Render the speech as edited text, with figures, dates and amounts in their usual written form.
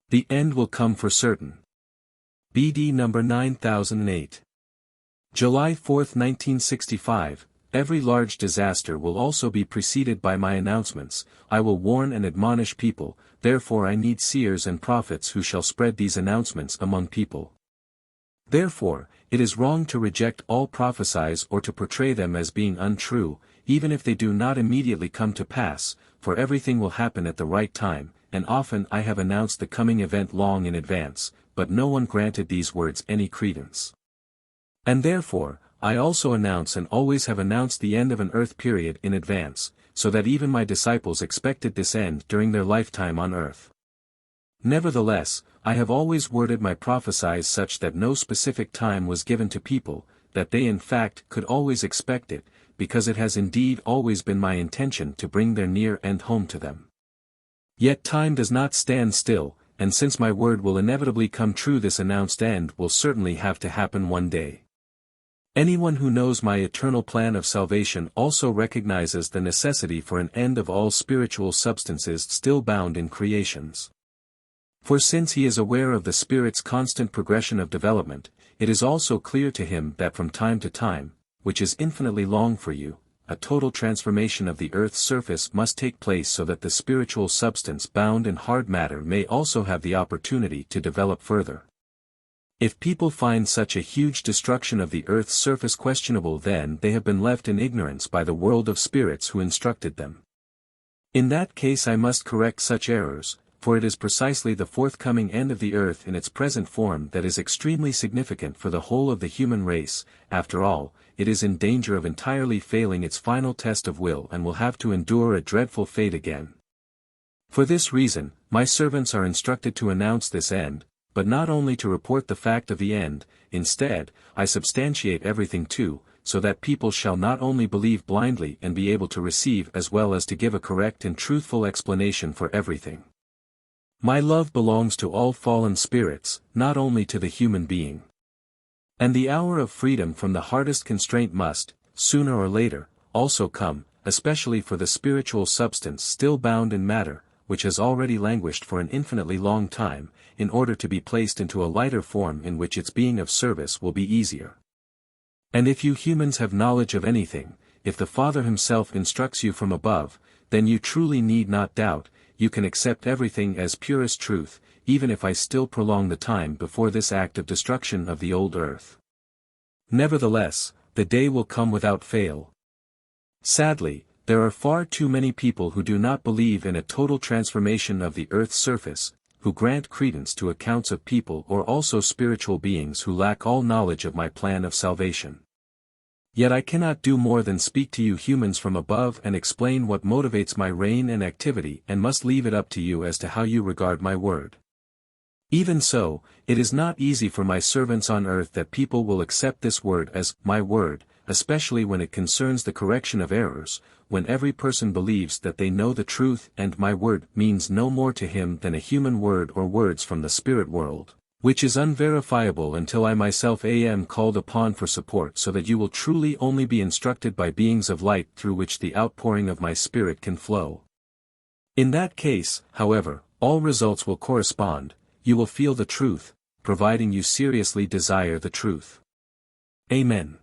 The end will come for certain. BD number 9008. July 4, 1965, every large disaster will also be preceded by my announcements. I will warn and admonish people, therefore I need seers and prophets who shall spread these announcements among people. Therefore, it is wrong to reject all prophesies or to portray them as being untrue, even if they do not immediately come to pass, for everything will happen at the right time, and often I have announced the coming event long in advance, but no one granted these words any credence. And therefore, I also announce and always have announced the end of an earth period in advance, so that even my disciples expected this end during their lifetime on earth. Nevertheless, I have always worded my prophesies such that no specific time was given to people, that they in fact could always expect it, because it has indeed always been my intention to bring their near end home to them. Yet time does not stand still, and since my word will inevitably come true, this announced end will certainly have to happen one day. Anyone who knows my eternal plan of salvation also recognizes the necessity for an end of all spiritual substances still bound in creations. For since he is aware of the Spirit's constant progression of development, it is also clear to him that from time to time, which is infinitely long for you, a total transformation of the earth's surface must take place so that the spiritual substance bound in hard matter may also have the opportunity to develop further. If people find such a huge destruction of the earth's surface questionable, then they have been left in ignorance by the world of spirits who instructed them. In that case I must correct such errors, for it is precisely the forthcoming end of the earth in its present form that is extremely significant for the whole of the human race. After all, it is in danger of entirely failing its final test of will and will have to endure a dreadful fate again. For this reason, my servants are instructed to announce this end, but not only to report the fact of the end. Instead, I substantiate everything too, so that people shall not only believe blindly and be able to receive as well as to give a correct and truthful explanation for everything. My love belongs to all fallen spirits, not only to the human being. And the hour of freedom from the hardest constraint must, sooner or later, also come, especially for the spiritual substance still bound in matter, which has already languished for an infinitely long time, in order to be placed into a lighter form in which its being of service will be easier. And if you humans have knowledge of anything, if the Father himself instructs you from above, then you truly need not doubt, you can accept everything as purest truth, even if I still prolong the time before this act of destruction of the old earth. Nevertheless, the day will come without fail. Sadly, there are far too many people who do not believe in a total transformation of the earth's surface, who grant credence to accounts of people or also spiritual beings who lack all knowledge of my plan of salvation. Yet I cannot do more than speak to you humans from above and explain what motivates my reign and activity, and must leave it up to you as to how you regard my word. Even so, it is not easy for my servants on earth that people will accept this word as my word, especially when it concerns the correction of errors, when every person believes that they know the truth and my word means no more to him than a human word or words from the spirit world, which is unverifiable until I myself am called upon for support, so that you will truly only be instructed by beings of light through which the outpouring of my spirit can flow. In that case, however, all results will correspond. You will feel the truth, providing you seriously desire the truth. Amen.